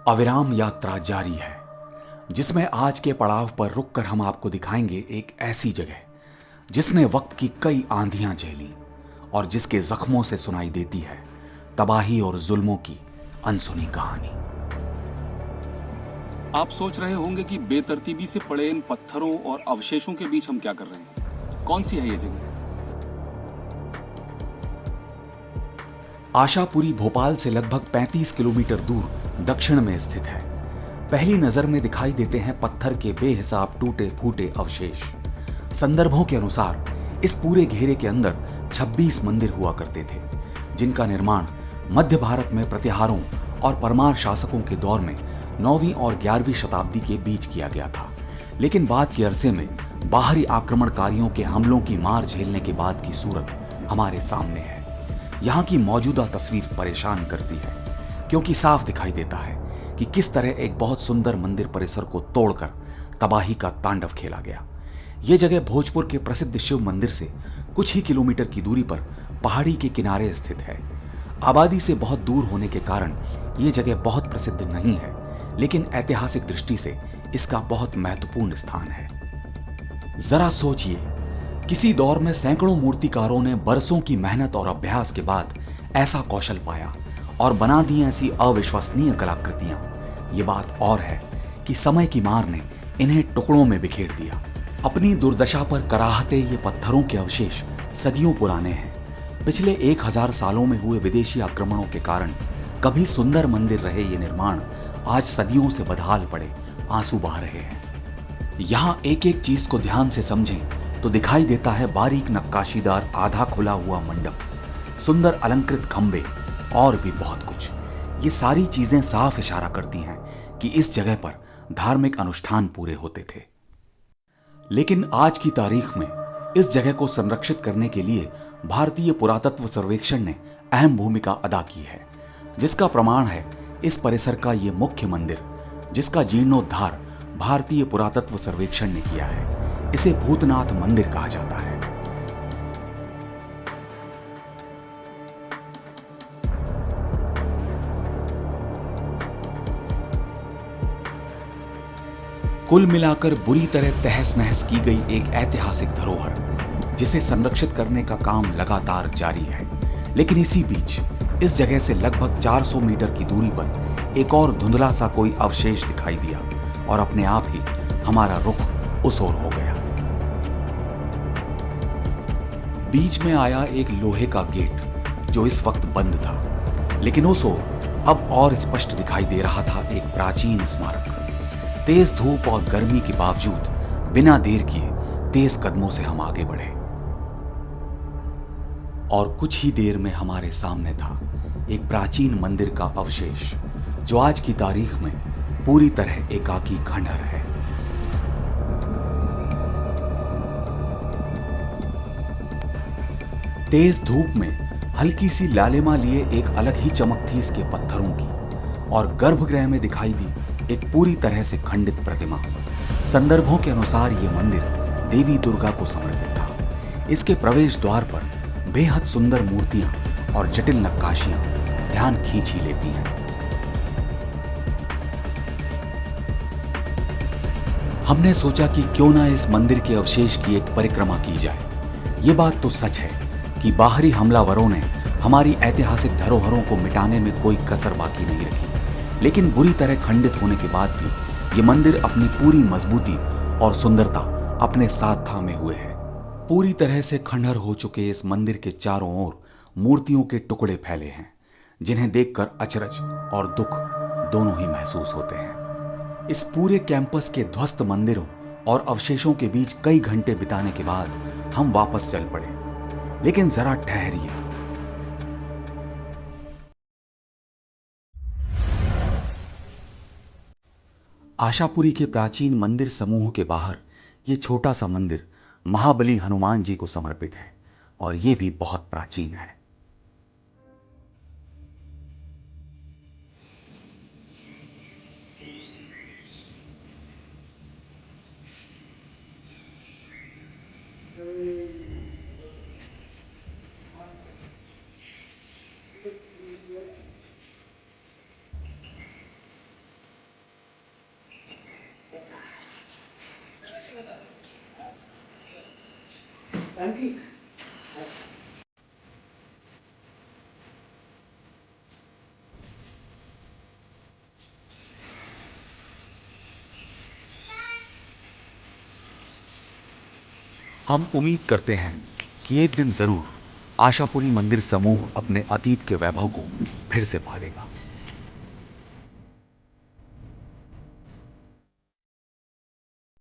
अविराम यात्रा जारी है, जिसमें आज के पड़ाव पर रुककर हम आपको दिखाएंगे एक ऐसी जगह जिसने वक्त की कई आंधियां झेली और जिसके जख्मों से सुनाई देती है तबाही और जुल्मों की अनसुनी कहानी। आप सोच रहे होंगे कि बेतरतीबी से पड़े इन पत्थरों और अवशेषों के बीच हम क्या कर रहे हैं। कौन सी है ये जगह? आशापुरी भोपाल से लगभग 35 किलोमीटर दूर दक्षिण में स्थित है। पहली नजर में दिखाई देते हैं पत्थर के बेहिसाब टूटे फूटे अवशेष। संदर्भों के अनुसार इस पूरे घेरे के अंदर 26 मंदिर हुआ करते थे, जिनका निर्माण मध्य भारत में प्रतिहारों और परमार शासकों के दौर में 9वीं और 11वीं शताब्दी के बीच किया गया था। लेकिन बाद के अरसे में बाहरी आक्रमणकारियों के हमलों की मार झेलने के बाद की सूरत हमारे सामने है। यहाँ की मौजूदा तस्वीर परेशान करती है, क्योंकि साफ दिखाई देता है कि किस तरह एक बहुत सुंदर मंदिर परिसर को तोड़कर तबाही का तांडव खेला गया। ये जगह भोजपुर के प्रसिद्ध शिव मंदिर से कुछ ही किलोमीटर की दूरी पर पहाड़ी के किनारे स्थित है। आबादी से बहुत दूर होने के कारण ये जगह बहुत प्रसिद्ध नहीं है, लेकिन ऐतिहासिक दृष्टि से इसका बहुत महत्वपूर्ण स्थान है। जरा सोचिए, किसी दौर में सैकड़ों मूर्तिकारों ने बरसों की मेहनत और अभ्यास के बाद ऐसा कौशल पाया और बना दी ऐसी अविश्वसनीय कलाकृतियां। ये बात और है कि समय की मार ने इन्हें टुकड़ों में बिखेर दिया। अपनी दुर्दशा पर कराहते ये पत्थरों के अवशेष सदियों पुराने हैं। पिछले 1000 सालों में हुए विदेशी आक्रमणों के कारण कभी सुंदर मंदिर रहे ये निर्माण आज सदियों से बदहाल पड़े आंसू बहा रहे हैं। यहाँ एक एक चीज को ध्यान से समझें तो दिखाई देता है बारीक नक्काशीदार आधा खुला हुआ मंडप, सुंदर अलंकृत खंबे और भी बहुत कुछ। ये सारी चीजें साफ इशारा करती हैं कि इस जगह पर धार्मिक अनुष्ठान पूरे होते थे। लेकिन आज की तारीख में इस जगह को संरक्षित करने के लिए भारतीय पुरातत्व सर्वेक्षण ने अहम भूमिका अदा की है, जिसका प्रमाण है इस परिसर का ये मुख्य मंदिर, जिसका जीर्णोद्धार भारतीय पुरातत्व सर्वेक्षण ने किया है। इसे भूतनाथ मंदिर कहा जाता है। कुल मिलाकर बुरी तरह तहस नहस की गई एक ऐतिहासिक धरोहर, जिसे संरक्षित करने का काम लगातार जारी है। लेकिन इसी बीच इस जगह से लगभग 400 मीटर की दूरी पर एक और धुंधला सा कोई अवशेष दिखाई दिया और अपने आप ही हमारा रुख उस ओर हो गया। बीच में आया एक लोहे का गेट जो इस वक्त बंद था, लेकिन उस ओर अब और स्पष्ट दिखाई दे रहा था एक प्राचीन स्मारक। तेज धूप और गर्मी के बावजूद बिना देर किए तेज कदमों से हम आगे बढ़े और कुछ ही देर में हमारे सामने था एक प्राचीन मंदिर का अवशेष, जो आज की तारीख में पूरी तरह एकाकी खंडहर है। तेज धूप में हल्की सी लालिमा लिए एक अलग ही चमक थी इसके पत्थरों की, और गर्भगृह में दिखाई दी एक पूरी तरह से खंडित प्रतिमा। संदर्भों के अनुसार यह मंदिर देवी दुर्गा को समर्पित था। इसके प्रवेश द्वार पर बेहद सुंदर मूर्तियां और जटिल नक्काशियां ध्यान खींच ही लेती हैं। हमने सोचा कि क्यों ना इस मंदिर के अवशेष की एक परिक्रमा की जाए। ये बात तो सच है कि बाहरी हमलावरों ने हमारी ऐतिहासिक धरोहरों को मिटाने में कोई कसर बाकी नहीं रखी, लेकिन बुरी तरह खंडित होने के बाद भी ये मंदिर अपनी पूरी मजबूती और सुंदरता अपने साथ थामे हुए है। पूरी तरह से खंडहर हो चुके इस मंदिर के चारों ओर मूर्तियों के टुकड़े फैले हैं, जिन्हें देखकर अचरज और दुख दोनों ही महसूस होते हैं। इस पूरे कैंपस के ध्वस्त मंदिरों और अवशेषों के बीच कई घंटे बिताने के बाद हम वापस चल पड़े। लेकिन जरा ठहरिए। आशापुरी के प्राचीन मंदिर समूह के बाहर ये छोटा सा मंदिर महाबली हनुमान जी को समर्पित है, और ये भी बहुत प्राचीन है। हम उम्मीद करते हैं कि एक दिन जरूर आशापुरी मंदिर समूह अपने अतीत के वैभव को फिर से पालेगा।